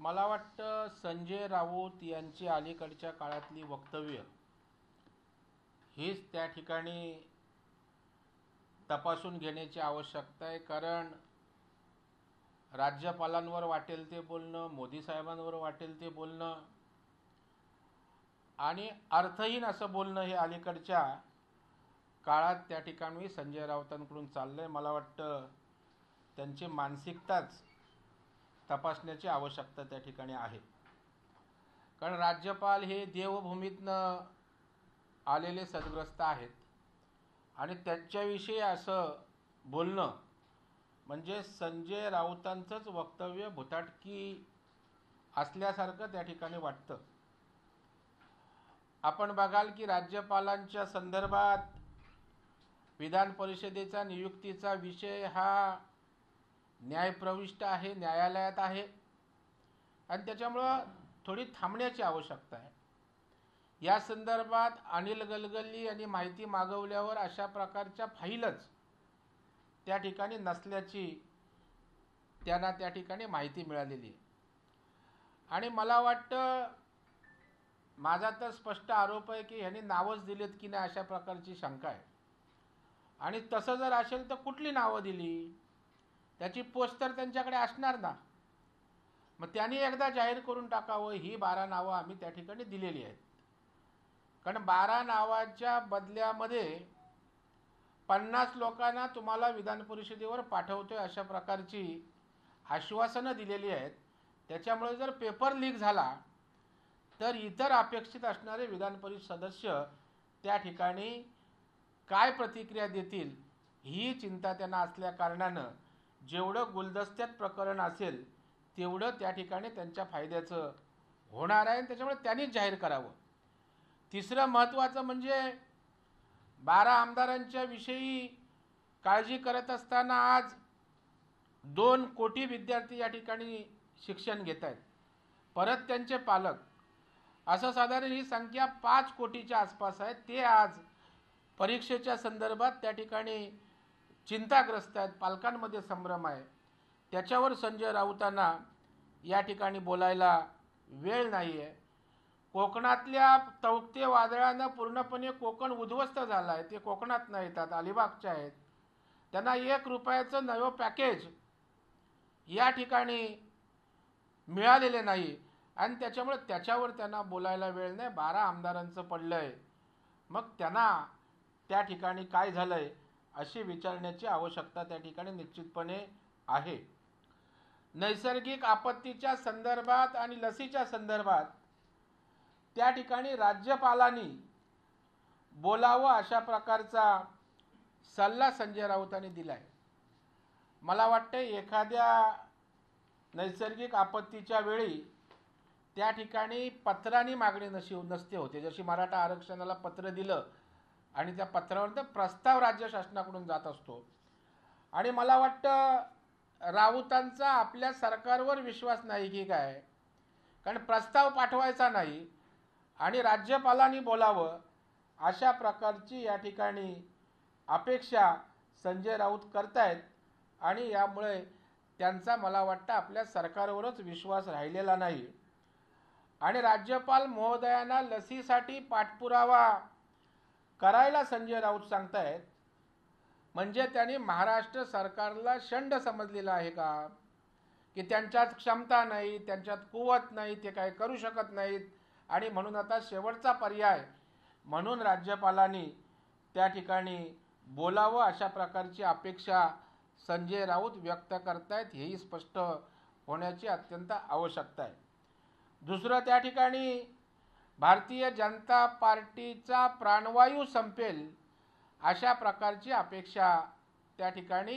मला वाटतं संजय राऊत यांची अलीकडच्या काळातली वक्तव्य हीच त्या ठिकाणी तपासून घेण्याची आवश्यकता आहे. कारण राज्यपालांवर वाटेल ते बोलणं, मोदी साहेबांवर वाटेल ते बोलणं आणि अर्थहीन असं बोलणं हे अलीकडच्या काळात त्या ठिकाणी संजय राऊतांकडून चाललं आहे. मला वाटतं त्यांची मानसिकताच तपासण्याची आवश्यकता त्या ठिकाणी आहे. कारण राज्यपाल हे देवभूमीतनं आलेले सद्ग्रस्त आहेत आणि त्यांच्याविषयी असं बोलणं म्हणजे संजय राऊतांचंच वक्तव्य भुताटकी असल्यासारखं त्या ठिकाणी वाटतं. आपण बघाल की राज्यपालांच्या संदर्भात विधान परिषदेचा नियुक्तीचा विषय हा न्यायप्रविष्ट आहे, न्यायालयात आहे आणि त्याच्यामुळं थोडी थांबण्याची आवश्यकता आहे. या संदर्भात अनिल गलगल्ली यांनी माहिती मागवल्यावर अशा प्रकारच्या फाईलच त्या ठिकाणी नसल्याची त्यांना त्या ठिकाणी माहिती मिळालेली आहे. आणि मला वाटतं, माझा तर स्पष्ट आरोप आहे की यांनी नावच दिलेत की नाही अशा प्रकारची शंका आहे. आणि तसं जर असेल तर कुठली नावं दिली, त्याची पोस्ट तर त्यांच्याकडे असणार ना. मग त्यांनी एकदा जाहीर करून टाकावं ही 12 नावं आम्ही त्या ठिकाणी दिलेली आहेत. कारण 12 नावाच्या बदल्यामध्ये 50 लोकांना तुम्हाला विधान परिषदेवर पाठवतोय अशा प्रकारची आश्वासनं दिलेली आहेत. त्याच्यामुळे जर पेपर लीक झाला तर इतर अपेक्षित असणारे विधान परिषद सदस्य त्या ठिकाणी काय प्रतिक्रिया देतील ही चिंता त्यांना असल्या कारणानं जेवढं गुलदस्त्यात प्रकरण असेल तेवढं त्या ठिकाणी त्यांच्या फायद्याचं होणार आहे. त्याच्यामुळे त्यांनीच जाहीर करावं. तिसरं महत्त्वाचं म्हणजे 12 आमदारांच्या विषयी काळजी करत असताना आज 2 कोटी विद्यार्थी या ठिकाणी शिक्षण घेत आहेत, परत त्यांचे पालक, असं साधारण ही संख्या 5 कोटीच्या आसपास आहे. ते आज परीक्षेच्या संदर्भात त्या ठिकाणी चिंताग्रस्त आहेत, पालकांमध्ये संभ्रम आहे. त्याच्यावर संजय राऊतांना या ठिकाणी बोलायला वेळ नाही आहे. कोकणातल्या तौक्ते वादळानं पूर्णपणे कोकण उद्ध्वस्त झालं आहे. ते कोकणात नाही येतात, अलिबागच्या आहेत. त्यांना 1 रुपयाचं नवं पॅकेज या ठिकाणी मिळालेले नाही आणि त्याच्यामुळे त्याच्यावर त्यांना बोलायला वेळ नाही. 12 आमदारांचं पडलं आहे, मग त्यांना त्या ठिकाणी काय झालं आहे अशी विचारण्याची आवश्यकता त्या ठिकाणी निश्चितपणे आहे. नैसर्गिक आपत्तीच्या संदर्भात आणि लसीच्या संदर्भात त्या ठिकाणी राज्यपालांनी बोलावं अशा प्रकारचा सल्ला संजय राऊतांनी दिला आहे. मला वाटतं एखाद्या नैसर्गिक आपत्तीच्या वेळी त्या ठिकाणी पत्रांनी मागणी नसते होते. जशी मराठा आरक्षणाला पत्र दिलं आणि त्या पत्रावर तर प्रस्ताव राज्य शासनाकडून जात असतो. आणि मला वाटतं राऊतांचा आपल्या सरकारवर विश्वास नाही की काय, कारण प्रस्ताव पाठवायचा नाही आणि राज्यपालांनी बोलावं अशा प्रकारची या ठिकाणी अपेक्षा संजय राऊत करतायत. आणि यामुळे त्यांचा मला वाटतं आपल्या सरकारवरच विश्वास राहिलेला नाही. आणि राज्यपाल महोदयांना लसीसाठी पाठपुरावा करायला संजय राऊत सांगतायत म्हणजे त्यांनी महाराष्ट्र सरकारला शंड समजलेला आहे का, की त्यांच्यात क्षमता नाही, त्यांच्यात कुवत नाही, ते काय करू शकत नाहीत आणि म्हणून आता शेवटचा पर्याय म्हणून राज्यपालांनी त्या ठिकाणी बोलावं अशा प्रकारची अपेक्षा संजय राऊत व्यक्त करतायत. हेही स्पष्ट होण्याची अत्यंत आवश्यकता आहे. दुसरं, त्या ठिकाणी भारतीय जनता पार्टीचा प्राणवायू संपेल अशा प्रकारची अपेक्षा त्या ठिकाणी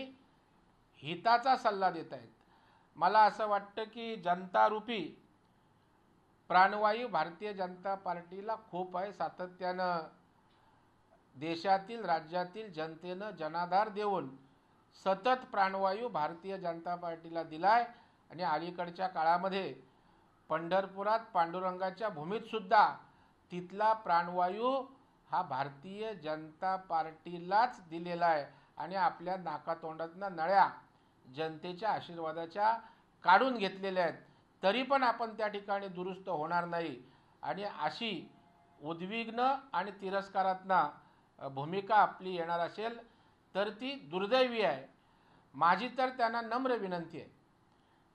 हिताचा सल्ला देत आहेत. मला असं वाटतं की जनतारूपी प्राणवायू भारतीय जनता पार्टीला खूप आहे. सातत्यानं देशातील राज्यातील जनतेनं जनाधार देऊन सतत प्राणवायू भारतीय जनता पार्टीला दिलाय. आणि अलीकडच्या काळामध्ये पंढरपुरात पांडुरंगाच्या भूमीत सुद्धा तिथला प्राणवायू हा भारतीय जनता पार्टीलाच दिलेला आहे. आणि आपल्या नाकातोंडातनं नळ्या जनतेच्या आशीर्वादाच्या काढून घेतलेल्या आहेत. तरी पण आपण त्या ठिकाणी दुरुस्त होणार नाही आणि अशी उद्विग्न आणि तिरस्कारात्मक भूमिका आपली येणार असेल तर ती दुर्दैवी आहे। माझी तर त्यांना नम्र विनंती आहे,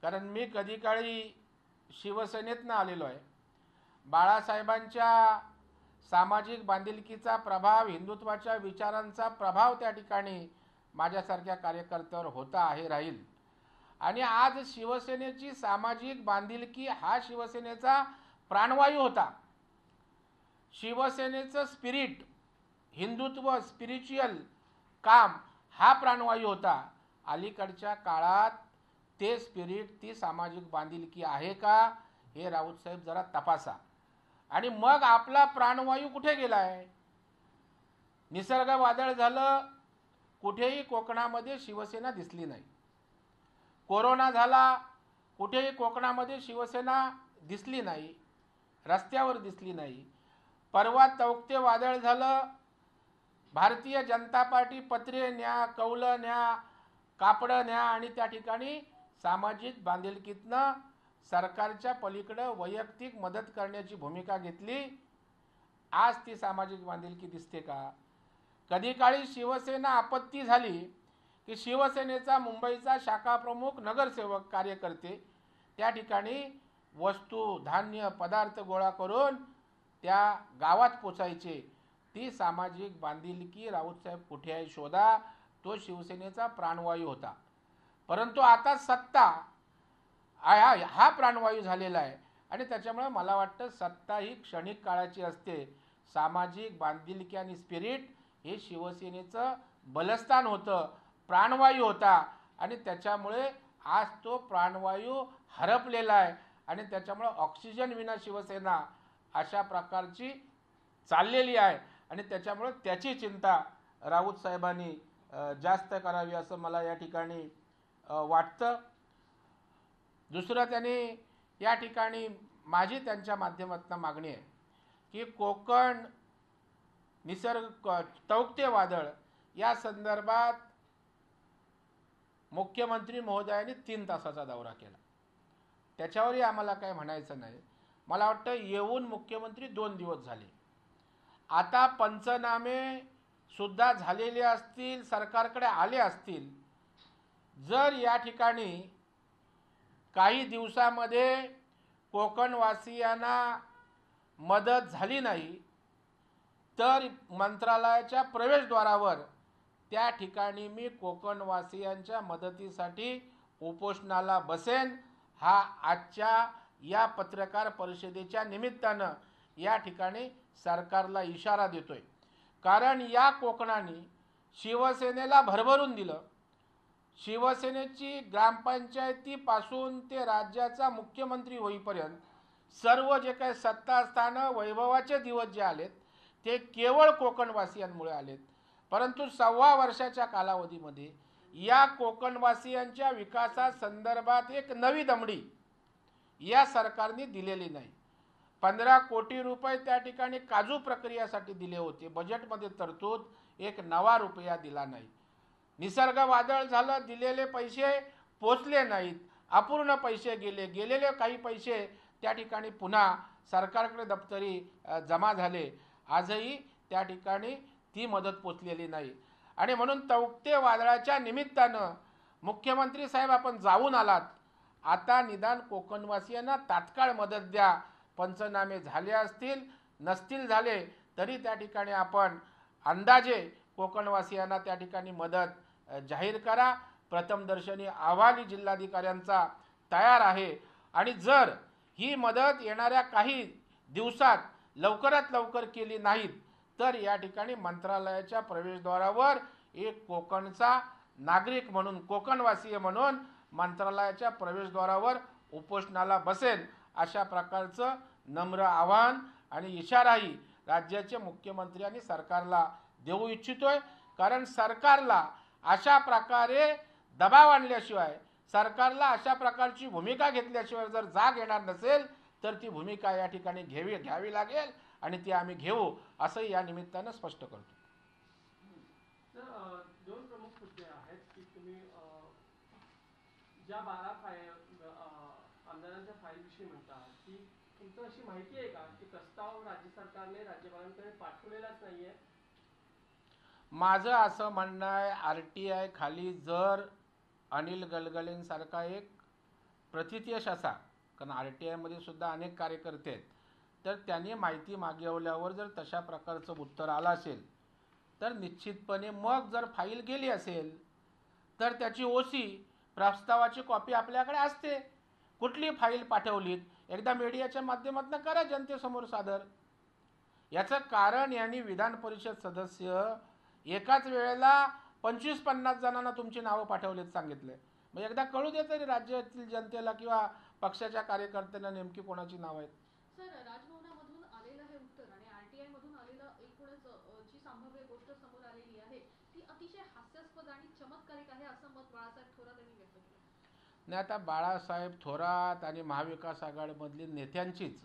कारण मी कधी काळी शिवसेनेतनं आलेलो आहे। बाळासाहेबांच्या सामाजिक बांधिलकीचा प्रभाव, हिंदुत्वाच्या विचारांचा प्रभाव त्या ठिकाणी माझ्यासारख्या कार्यकर्त्यावर होता आहे, राहील। आणि आज शिवसेनेची सामाजिक बांधिलकी हा शिवसेनेचा प्राणवायू होता। शिवसेनेचं स्पिरिट, हिंदुत्व, स्पिरिच्युअल काम हा प्राणवायू होता। अलीकडच्या काळात ते स्पिरिट, ती सामाजिक बांधिलकी आहे का हे राऊत साहेब जरा तपासा। आणि मग आपला प्राणवायू कुठे गेलाय? निसर्ग वादळ झालं, कुठेही कोकणामध्ये शिवसेना दिसली नाही। कोरोना झाला, कुठेही कोकणामध्ये शिवसेना दिसली नाही, रस्त्यावर दिसली नाही। परवा तौक्ते वादळ झालं, भारतीय जनता पार्टी पत्रे न्या, कौलं न्या, कापडं न्या आणि त्या ठिकाणी सामाजिक बांधिलकीतनं सरकारच्या पलीकडे वैयक्तिक मदत करण्याची भूमिका घेतली। आज ती सामाजिक बांधिलकी दिसते का? कधी काळी शिवसेना आपत्ती झाली की शिवसेनेचा मुंबईचा शाखा प्रमुख, नगरसेवक, कार्यकर्ते त्या ठिकाणी वस्तू, धान्य, पदार्थ गोळा करून त्या गावात पोचायचे। ती सामाजिक बांधिलकी राऊतसाहेब कुठे आहे शोधा, तो शिवसेनेचा प्राणवायू होता। परंतु आता सत्ता हा प्राणवायू झालेला आहे आणि त्याच्यामुळे मला वाटतं सत्ता ही क्षणिक काळाची असते। सामाजिक बांधिलकी आणि स्पिरिट हे शिवसेनेचं बलस्थान होतं, प्राणवायू होता आणि त्याच्यामुळे आज तो प्राणवायू हरपलेला आहे आणि त्याच्यामुळे ऑक्सिजन विना शिवसेना अशा प्रकारची चाललेली आहे आणि त्याच्यामुळे त्याची चिंता राऊत साहेबांनी जास्त करावी असं मला या ठिकाणी वाटतं। दुसरं, त्यांनी या ठिकाणी माझी त्यांच्या माध्यमातून मागणी आहे की कोकण निसर्ग तौक्ते वादळ या संदर्भात मुख्यमंत्री महोदयांनी 3 तासाचा दौरा केला, त्याच्यावरही आम्हाला काय म्हणायचं नाही। मला वाटतं येऊन मुख्यमंत्री 2 दिवस झाले। आता पंचनामे सुद्धा झालेले असतील, सरकारकडे आले असतील। जर या ठिकाणी काही दिवसामध्ये कोकणवासियांना मदत झाली नाही तर मंत्रालयाच्या प्रवेशद्वारावर त्या ठिकाणी मी कोकणवासियांच्या मदतीसाठी उपोषणाला बसेन। हा आजच्या या पत्रकार परिषदेच्या निमित्तानं या ठिकाणी सरकारला इशारा देतोय, कारण या कोकणाने शिवसेनेला भरभरून दिलं। शिवसेनेची ग्रामपंचायतीपासून ते राज्याचा मुख्यमंत्री होईपर्यंत सर्व जे काही सत्तास्थानं, वैभवाचे दिवस जे आलेत ते केवळ कोकणवासियांमुळे आलेत। परंतु 1.25 वर्षाच्या कालावधीमध्ये या कोकणवासियांच्या विकासासंदर्भात एक नवी दमडी या सरकारने दिलेली नाही। 15 कोटी रुपये त्या ठिकाणी काजू प्रक्रियासाठी दिले होते, बजेटमध्ये तरतूद, एक नवा रुपया दिला नाही। निसर्ग वादळ झालं, दिलेले पैसे पोचले नाहीत, अपूर्ण पैसे गेलेले काही पैसे त्या ठिकाणी पुन्हा सरकारकडे दप्तरी जमा झाले, आजही त्या ठिकाणी ती मदत पोचलेली नाही। आणि म्हणून तौक्ते वादळाच्या निमित्तानं मुख्यमंत्री साहेब आपण जाऊन आलात, आता निदान कोकणवासियांना तात्काळ मदत द्या। पंचनामे झाले असतील, नसतील झाले तरी त्या ठिकाणी आपण अंदाजे कोकणवासियांना त्या ठिकाणी मदत जाहीर करा। प्रथमदर्शनी अहवाल जिल्हाधिकाऱ्यांचा तयार आहे आणि जर ही मदत येणाऱ्या काही दिवसात लवकरात लवकर केली नाहीत तर या ठिकाणी मंत्रालयाच्या प्रवेशद्वारावर एक कोकणचा नागरिक म्हणून, कोकणवासीय म्हणून मंत्रालयाच्या प्रवेशद्वारावर उपोषणाला बसेल, अशा प्रकारचं नम्र आवाहन आणि इशाराही राज्याचे मुख्यमंत्री आणि सरकारला देऊ इच्छितोय। कारण सरकारला अशा प्रकारे दबाव आणल्याशिवाय, सरकारला अशा प्रकारची भूमिका घेतल्याशिवाय जर जाग येणार नसेल तर ती भूमिका या ठिकाणी घ्यावी लागेल आणि ती आम्ही घेऊ असं या निमित्तानं स्पष्ट करतो। दोन प्रमुख मुद्दे आहेत की तुम्ही ज्या 12 आमदारांना आमदारांच्या फाईलविषयी म्हणतात की तुमचं अशी माहिती आहे का की प्रस्ताव राज्य सरकारने राज्यपालांकडे पाठवलेलाच नाहीये? माझं असं म्हणणं आहे, RTI खाली जर अनिल गलगलेंसारखा एक प्रतिथयश असा, कारण RTI मध्ये सुद्धा अनेक कार्यकर्ते आहेत, तर त्यांनी माहिती मागवल्यावर जर तशा प्रकारचं उत्तर आलं असेल तर निश्चितपणे मग जर फाईल गेली असेल तर त्याची OC प्रस्तावाची कॉपी आपल्याकडे असते. कुठली फाईल पाठवलीत एकदा मीडियाच्या माध्यमातून करा जनतेसमोर सादर. याचं कारण यांनी विधान परिषद सदस्य एकाच वेळेला 25-50 जणांना तुमची नावं पाठवलीत सांगितले. मग एकदा कळू दे तरी राज्यातील जनतेला किंवा पक्षाच्या कार्यकर्त्यांना नेमकी कोणाची नाव आहेत. सर, राजभवनामधून आलेलं हे उत्तर आणि RTI मधून आलेलं एकूणच जी संभाव्य गोष्ट समोर आलेली आहे ती अतिशय हास्यास्पद आणि चमत्कारिक आहे असं मत बाळासाहेब थोरात यांनी व्यक्त केलं. नाही, आता बाळासाहेब थोरात आणि महाविकास आघाडीमधील नेत्यांचीच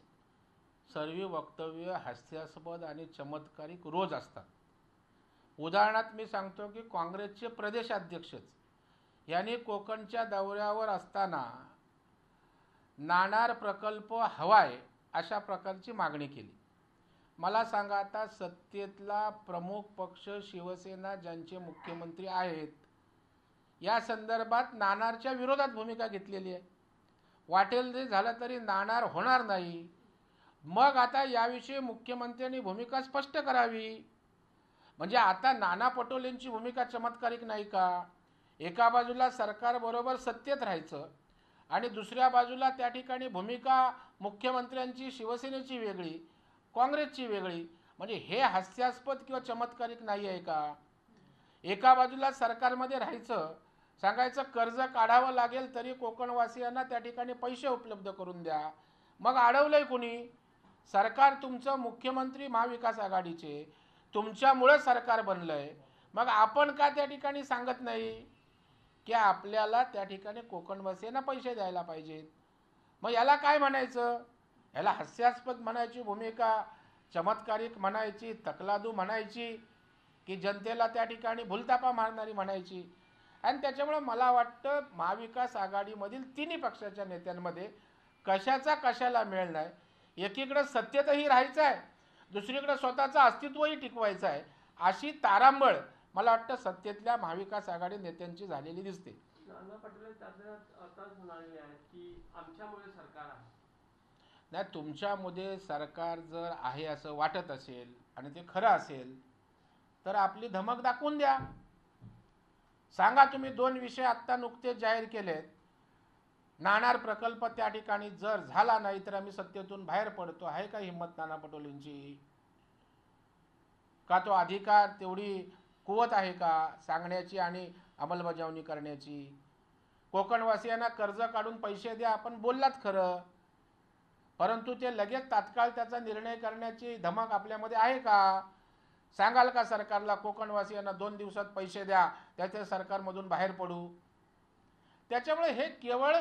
सर्व वक्तव्य हास्यास्पद आणि चमत्कारिक रोज असतात. उदाहरणार्थ मी सांगतो की काँग्रेसचे प्रदेशाध्यक्षच यांनी कोकणच्या दौऱ्यावर असताना नाणार प्रकल्प हवाय अशा प्रकारची मागणी केली. मला सांगा, आता सत्तेतला प्रमुख पक्ष शिवसेना ज्यांचे मुख्यमंत्री आहेत या संदर्भात नाणारच्या विरोधात भूमिका घेतलेली आहे. वाटेल जे झालं तरी नाणार होणार नाही. मग आता याविषयी मुख्यमंत्र्यांनी भूमिका स्पष्ट करावी. म्हणजे आता नाना पटोलेंची भूमिका चमत्कारिक नाही का? एका बाजूला सरकारबरोबर सत्तेत राहायचं आणि दुसऱ्या बाजूला त्या ठिकाणी भूमिका मुख्यमंत्र्यांची शिवसेनेची वेगळी, काँग्रेसची वेगळी. म्हणजे हे हास्यास्पद किंवा चमत्कारिक नाही आहे का? एका बाजूला सरकारमध्ये राहायचं, सांगायचं कर्ज काढावं लागेल तरी कोकणवासियांना त्या ठिकाणी पैसे उपलब्ध करून द्या. मग अडवलंय कुणी? सरकार तुमचं, मुख्यमंत्री महाविकास आघाडीचे, तुमच्यामुळे सरकार बनलंय. मग आपण का त्या ठिकाणी सांगत नाही की आपल्याला त्या ठिकाणी कोकणवासियांना पैसे द्यायला पाहिजेत? मग याला काय म्हणायचं? याला हास्यास्पद म्हणायची भूमिका, चमत्कारिक म्हणायची, तकलादू म्हणायची, की जनतेला त्या ठिकाणी भुलतापा मारणारी म्हणायची? आणि त्याच्यामुळे मला वाटतं महाविकास आघाडीमधील तिन्ही पक्षाच्या नेत्यांमध्ये कशाचा कशाला मेळ नाही. एकीकडे सत्तेतही राहायचं आहे, दुसरीकडे स्वतःचं अस्तित्वही टिकवायचं आहे. अशी तारांबळ मला वाटतं सत्तेतल्या महाविकास आघाडी नेत्यांची झालेली दिसते. नाना पटोले आताच म्हणाले आहेत की आमच्यामुळे सरकार आहे. नाही, तुमच्यामध्ये सरकार जर आहे असं वाटत असेल आणि ते खरं असेल तर आपली धमक दाखवून द्या. सांगा, तुम्ही 2 विषय आत्ता नुकतेच जाहीर केलेत. नाणार प्रकल्प त्या ठिकाणी जर झाला नाही तर आम्ही सत्तेतून बाहेर पडतो. आहे का हिंमत नाना पटोलेंची? का तो अधिकार, तेवढी कुवत आहे का सांगण्याची आणि अंमलबजावणी करण्याची? कोकणवासियांना कर्ज काढून पैसे द्या आपण बोललात खरं, परंतु ते लगेच तात्काळ त्याचा निर्णय करण्याची धमक आपल्यामध्ये आहे का? सांगाल का सरकारला कोकणवासियांना 2 दिवसात पैसे द्या, त्याच्या सरकारमधून बाहेर पडू? त्याच्यामुळे हे केवळ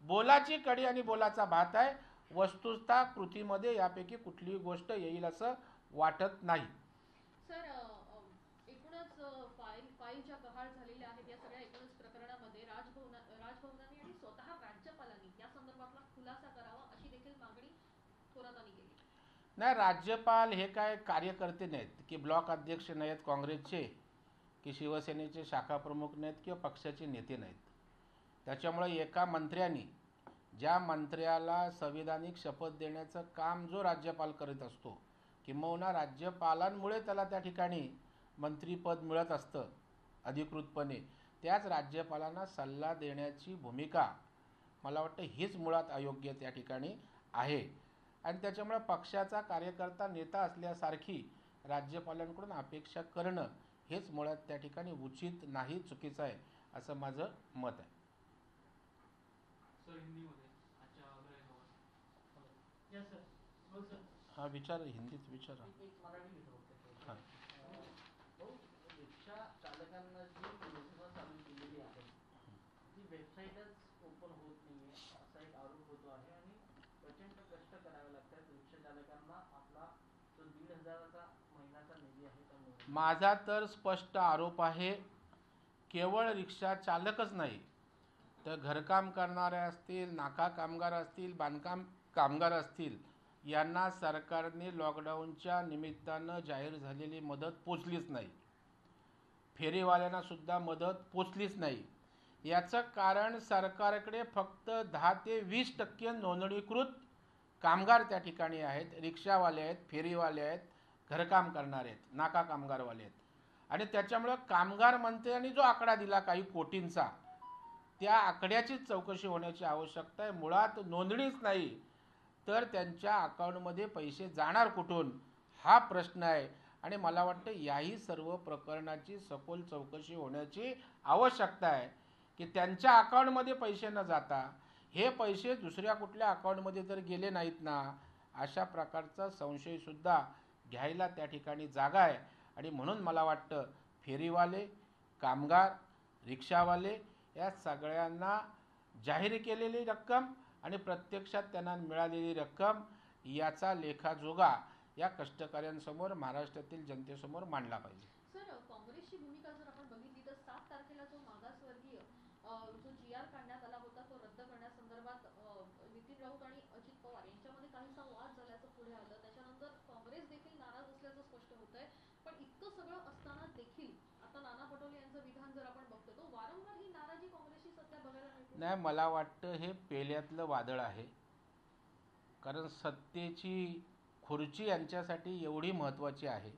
बोलाची कडी आणि बोलाचा भात आहे. वस्तुतः कृतीमध्ये यापैकी कुठलीही गोष्ट येईल असं वाटत नाही. सर, एकूणच फाईलच्या गहाळ झालेल्या आहेत या सगळ्या एकूणच प्रकरणामध्ये राजभवनाने आणि स्वतः राज्यपालांनी या संदर्भातला खुलासा करावा अशी देखील मागणी थोरातांनी केली. नाही, राज्यपाल हे काय कार्यकर्ते नाहीत की ब्लॉक अध्यक्ष नाहीत काँग्रेसचे, की शिवसेनेचे शाखा प्रमुख नाहीत किंवा पक्षाचे नेते नाहीत. त्याच्यामुळे एका मंत्र्यांनी, ज्या मंत्र्याला संविधानिक शपथ देण्याचं काम जो राज्यपाल करीत असतो, किंबहुना राज्यपालांमुळे त्याला त्या ठिकाणी मंत्रीपद मिळत असतं अधिकृतपणे, त्याच राज्यपालांना सल्ला देण्याची भूमिका मला वाटतं हीच मुळात अयोग्य त्या ठिकाणी आहे. आणि त्याच्यामुळे पक्षाचा कार्यकर्ता नेता असल्यासारखी राज्यपालांकडून अपेक्षा करणं हेच मुळात त्या ठिकाणी उचित नाही, चुकीचं आहे असं माझं मत आहे. हा, विचार हिंदीत विचारा. हां, रिक्षा चालकांना जी योजना चालू केलेली आहे ती वेबसाईटच ओपन होत नाहीये असा एक आरोप होतो आहे आणि प्रचंड कष्ट करावे लागतात रिक्षा चालकांना. आपला जो 1,500चा महिन्याचा निधी आहे त्यामुळे माझा तर स्पष्ट आरोप आहे, केवळ रिक्षा चालकच नाही तर घरकाम करणारे असतील, नाका कामगार असतील, बांधकाम कामगार असतील, यांना सरकारने लॉकडाऊनच्या निमित्तानं जाहीर झालेली मदत पोचलीच नाही. फेरीवाल्यांना सुद्धा मदत पोचलीच नाही. याचं कारण सरकारकडे फक्त 10 ते 20% नोंदणीकृत कामगार त्या ठिकाणी आहेत. रिक्षावाले आहेत, फेरीवाले आहेत, घरकाम करणारे आहेत, नाका कामगारवाले आहेत. आणि त्याच्यामुळं कामगार मंत्र्यांनी जो आकडा दिला काही कोटींचा, त्या आकड्याचीच चौकशी होण्याची आवश्यकता आहे. मुळात नोंदणीच नाही तर त्यांच्या अकाउंटमध्ये पैसे जाणार कुठून, हा प्रश्न आहे. आणि मला वाटतं याही सर्व प्रकरणाची सखोल चौकशी होण्याची आवश्यकता आहे की त्यांच्या अकाउंटमध्ये पैसे न जाता हे पैसे दुसऱ्या कुठल्या अकाउंटमध्ये जर गेले नाहीत ना, अशा प्रकारचा संशयसुद्धा घ्यायला त्या ठिकाणी जागा आहे. आणि म्हणून मला वाटतं फेरीवाले, कामगार, रिक्षावाले या सगळ्यांना जाहीर केलेली रक्कम आणि प्रत्यक्षात त्यांना मिळालेली रक्कम याचा लेखाजोखा या कष्टकऱ्यांसमोर, महाराष्ट्रातील जनतेसमोर मांडला पाहिजे. सर, काँग्रेसची भूमिका जर आपण बघितली तर 7 तारखेला जो मागासवर्गीय जो GR काढण्यात आला होता तो रद्द करण्यासंदर्भात नितीन राऊत आणि अजित पवार यांच्यामध्ये काहीसा वाद झाल्याचं पुढे आलं. त्याच्यानंतर काँग्रेस देखील नाराज असल्याचं स्पष्ट होत आहे. पण इतकं सगळं असताना देखील आता नाना पटोले यांचं विधान जर आपण बघतो तो वारंवार ही नाराजी काँग्रेसची सध्या बघायला मिळते. नाही, मला वाटतं हे पेल्यातलं वादळ आहे. कारण सत्तेची खुर्ची यांच्यासाठी एवढी महत्त्वाची आहे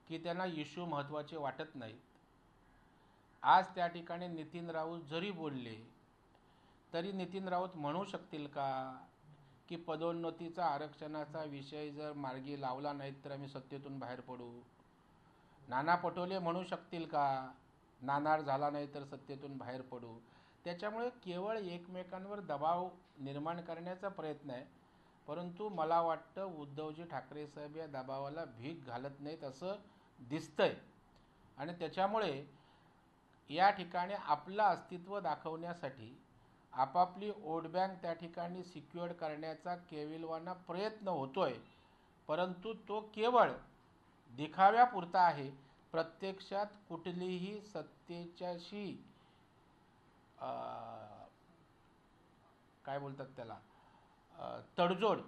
की त्यांना इश्यू महत्त्वाचे वाटत नाहीत. आज त्या ठिकाणी नितीन राऊत जरी बोलले तरी नितीन राऊत म्हणू शकतील का की पदोन्नतीचा, आरक्षणाचा विषय जर मार्गी लावला नाहीत तर आम्ही सत्तेतून बाहेर पडू? नाना पटोले म्हणू शकतील का नाणार झाला नाही तर सत्तेतून बाहेर पडू? त्याच्यामुळे केवळ एकमेकांवर दबाव निर्माण करण्याचा प्रयत्न आहे. परंतु मला वाटतं उद्धवजी ठाकरे साहेब या दबावाला भीक घालत नाहीत असं दिसतंय. आणि त्याच्यामुळे या ठिकाणी आपलं अस्तित्व दाखवण्यासाठी आपापली वोट बँक त्या ठिकाणी सिक्युअर्ड करण्याचा केविलवाना प्रयत्न होतोय. परंतु तो केवळ दिखाव्यापुरता आहे. प्रत्यक्षात कुठलीही सत्तेच्याशी काय बोलतात त्याला तडजोड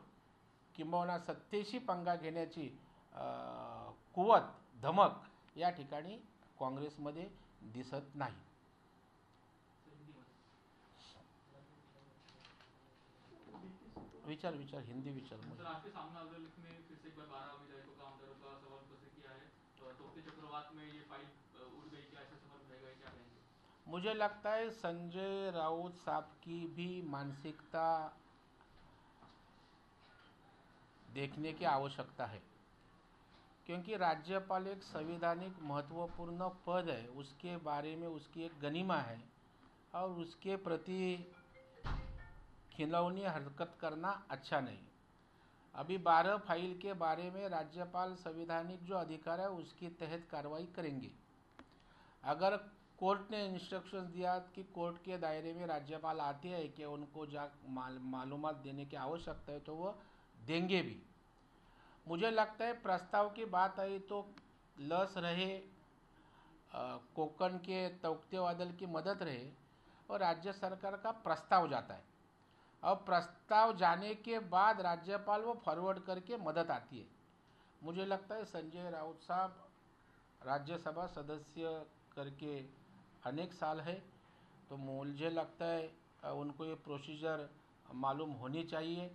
किंबहुना सत्तेशी पंगा घेण्याची कुवत, धमक या ठिकाणी काँग्रेसमध्ये दिसत नाही. विचार हिंदी विचार. सर, आज के सामने अदालत में फिर से एक बार 12 विधायकों का आमदारों का सवाल उपस्थित किया है. तोक्ते चक्रवात में ये फाइल उड़ गई, क्या ऐसा सवाल उठाएगा, क्या कहेंगे? मुझे लगता है संजय राउत साहब की भी मानसिकता देखने की आवश्यकता है. क्योंकि राज्यपाल एक संवैधानिक महत्वपूर्ण पद है, उसके बारे में उसकी एक गनीमा है और उसके प्रति खिलौनी हरकत करना अच्छा नहीं. अभी 12 फाइल के बारे में राज्यपाल संवैधानिक जो अधिकार है उसके तहत कार्रवाई करेंगे. अगर कोर्ट ने इंस्ट्रक्शंस दिया कि कोर्ट के दायरे में राज्यपाल आते हैं कि उनको मालूमात देने की आवश्यकता है तो वो देंगे भी. मुझे लगता है प्रस्ताव की बात आई तो लस रहे, कोकण के तौकते वादल की मदद रहे और राज्य सरकार का प्रस्ताव जाता है. अब प्रस्ताव जाने के बाद राज्यपाल वो फॉरवर्ड करके मदद आती है. मुझे लगता है संजय राउत साहब राज्यसभा सदस्य करके अनेक साल है, तो मुझे लगता है उनको ये प्रोसीजर मालूम होनी चाहिए.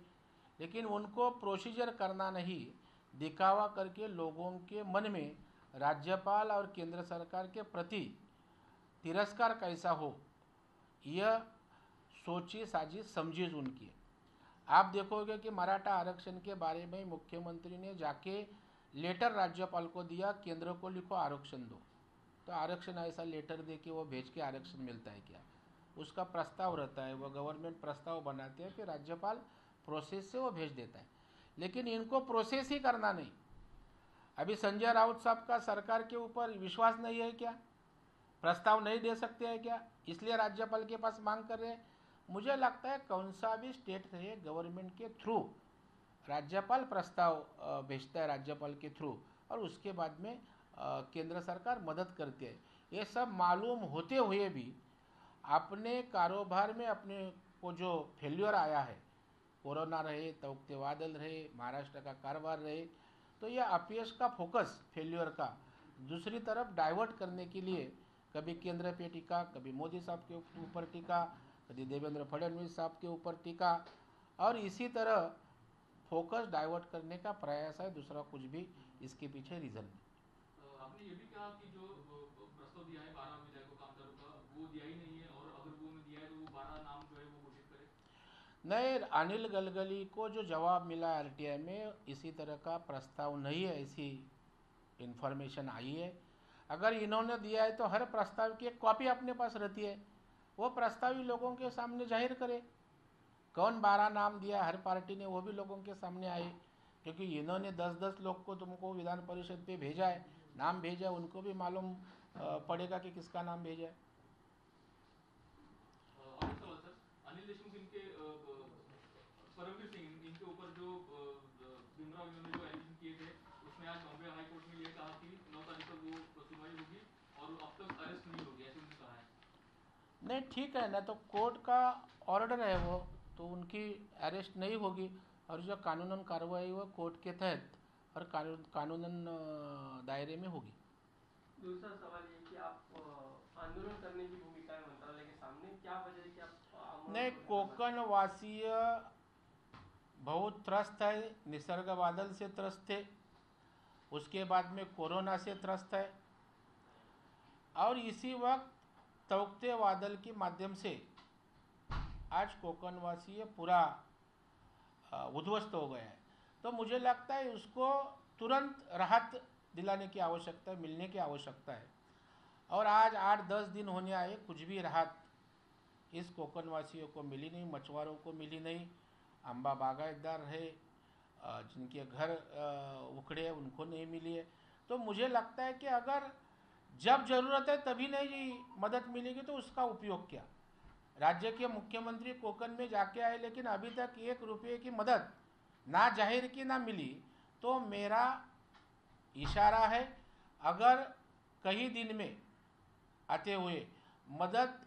लेकिन उनको प्रोसीजर करना नहीं, दिखावा करके लोगों के मन में राज्यपाल और केंद्र सरकार के प्रति तिरस्कार कैसा हो, यह सोची साजिश समझिए उनकी. आप देखोगे कि मराठा आरक्षण के बारे में मुख्यमंत्री ने जाके लेटर राज्यपाल को दिया, केंद्र को लिखो आरक्षण दो. तो आरक्षण ऐसा लेटर दे के वो भेज के आरक्षण मिलता है क्या? उसका प्रस्ताव रहता है, वो गवर्नमेंट प्रस्ताव बनाते हैं, फिर राज्यपाल प्रोसेस से वो भेज देता है. लेकिन इनको प्रोसेस ही करना नहीं. अभी संजय राउत साहब का सरकार के ऊपर विश्वास नहीं है क्या? प्रस्ताव नहीं दे सकते हैं क्या? इसलिए राज्यपाल के पास मांग कर रहे हैं. मुझे लगता है कौन सा भी स्टेट रहे, गवर्नमेंट के थ्रू राज्यपाल प्रस्ताव भेजता है राज्यपाल के थ्रू और उसके बाद में केंद्र सरकार मदद करती है. ये सब मालूम होते हुए भी अपने कारोबार में अपने को जो फेल्यूर आया है, कोरोना रहे, तौकते वादल रहे, महाराष्ट्र का कारोबार रहे, तो यह अपयश का फोकस फेल्यूर का दूसरी तरफ डाइवर्ट करने के लिए कभी केंद्र पे टीका, कभी मोदी साहब के ऊपर टीका, कभी देवेंद्र फडणवीस साहब के ऊपर टीका, और इसी तरह फोकस डाइवर्ट करने का प्रयास है, दूसरा कुछ भी इसके पीछे रीज़न नहीं। आपने ये भी कहा कि जो प्रस्ताव दिया है 12 विधायकों का आमदारों का, वो दिया ही नहीं है, और अगर वो दिया है तो वो 12 नाम जो है वो घोषित करे। नहीं, अनिल गलगली को जो जवाब मिला आरटीआई में, इसी तरह का प्रस्ताव नहीं है, ऐसी इन्फॉर्मेशन आई है। अगर इन्होंने दिया है तो हर प्रस्ताव की एक कॉपी अपने पास रहती है, वो प्रस्ताव ही लोगों के सामने जाहिर करे। कौन 12 नाम दिया हर पार्टी ने, वो भी लोगों के सामने आए, क्योंकि इन्होंने 10-10 लोग को तुमको विधान परिषद पे भेजा है, नाम भेजा, उनको भी मालूम पड़ेगा कि किसका नाम भेजा है। अनिल देशमुख इनके परमवीर सिंह इनके ऊपर जो भीमराव इन्होंने जो एलिगेशन किए थे, उसमें आज बॉम्बे हाई कोर्ट में ये कहा कि 9 तारीख को वो सुनवाई होगी और अब तक अरेस्ट नहीं होगी, ऐसे उन्होंने कहा है। नहीं, ठीक है ना, तो कोर्ट का ऑर्डर है वो, तो उनकी अरेस्ट नहीं होगी, और जो कानूनन कार्रवाई वो कोर्ट के तहत और कानूनन दायरे में होगी। दूसरा सवाल ये कि आप आंदोलन करने की भूमिका है मंत्रालय के सामने, क्या वजह है कि आप नहीं, कोकण वासीय बहुत त्रस्त है, निसर्ग बादल से त्रस्त थे, उसके बाद में कोरोना से त्रस्त है, और इसी वक्त तौकते वादल के माध्यम से आज कोकण वासीय पूरा उद्ध्वस्त हो गया है। तो मुझे लगता है उसको तुरंत राहत दिलाने की आवश्यकता है, मिलने की आवश्यकता है, और आज 8-10 दिन होने आए, कुछ भी राहत इस कोकण वासियों को मिली नहीं, मछुआरों को मिली नहीं, अम्बा बागायतदार है, जिनके घर उखड़े उनको नहीं मिली है। तो मुझे लगता है कि अगर जब ज़रूरत है तभी नहीं मदद मिलेगी तो उसका उपयोग क्या। राज्य के मुख्यमंत्री कोकण में जाके आए, लेकिन अभी तक 1 रुपये की मदद ना जाहिर की ना मिली। तो मेरा इशारा है, अगर कई दिन में आते हुए मदद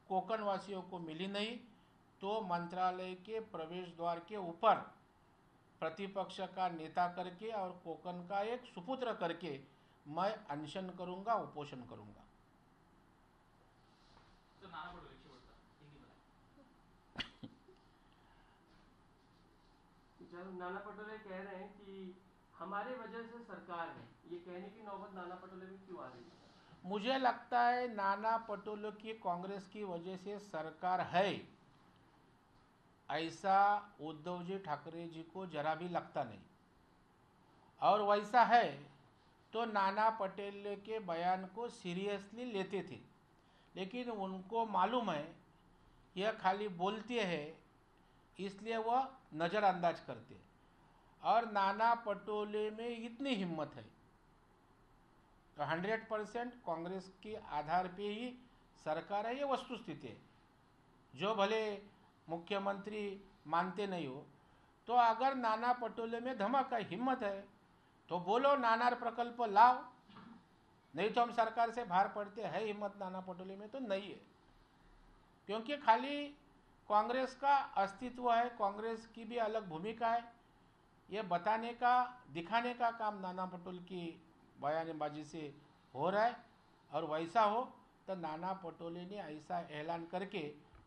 कोकण वासियों को मिली नहीं तो मंत्रालय के प्रवेश द्वार के ऊपर प्रतिपक्ष का नेता करके और कोकण का एक सुपुत्र करके मैं अनशन करूंगा, उपोषण करूंगा। तो नाना पटोले जब नाना पटोले कह रहे हैं कि हमारे वजह से सरकार है, ये कहने की नौबत नाना पटोले में क्यों आ रही है? मुझे लगता है नाना पटोले की कांग्रेस की वजह से सरकार है, ऐसा उद्धव जी ठाकरे जी को जरा भी लगता नहीं, और वैसा है तो नाना पटेल के बयान को सीरियसली लेते थे, लेकिन उनको मालूम है यह खाली बोलते हैं, इसलिए वह नज़रअंदाज करते हैं। और नाना पटोले में इतनी हिम्मत है तो 100% कांग्रेस के आधार पे ही सरकार है, ये वस्तुस्थिति है। जो भले मुख्यमंत्री मानते नहीं हो, तो अगर नाना पटोले में धमक है, हिम्मत है, तो बोलो नानार प्रकल्प लाओ, नहीं तो हम सरकार से बाहर पड़ते हैं। हिम्मत नाना पटोले में तो नहीं है, क्योंकि खाली कांग्रेस का अस्तित्व है, कांग्रेस की भी अलग भूमिका है, ये बताने का दिखाने का काम नाना पटोले की बयानबाजी से हो रहा है। और वैसा हो तो नाना पटोले ने ऐसा ऐलान करके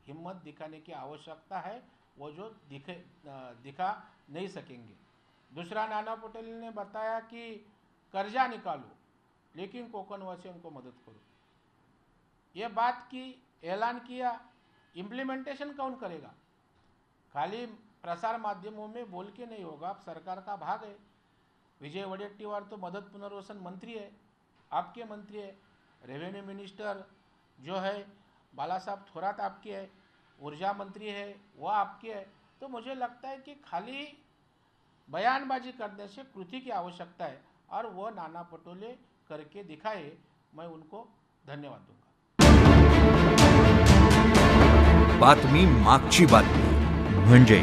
हिम्मत दिखाने की आवश्यकता है, वो जो दिखा नहीं सकेंगे। दूसरा, नाना पटोले ने बताया कि कर्जा निकालो लेकिन कोकण वासियों को मदद करो, ये बात की ऐलान किया, इम्प्लीमेंटेशन कौन करेगा? खाली प्रसार माध्यमों में बोल के नहीं होगा, आप सरकार का भाग है। विजय वडेट्टीवार तो मदद पुनर्वसन मंत्री है, आपके मंत्री है, रेवेन्यू मिनिस्टर जो है बाला साहब थोरात आपके है, ऊर्जा मंत्री है वह आपके है। तो मुझे लगता है कि खाली बयानबाजी करने से कृति की आवश्यकता है, और वो नाना पटोले करके दिखाए, मैं उनको धन्यवाद दूंगा। बातमी मागची बातमी म्हणजे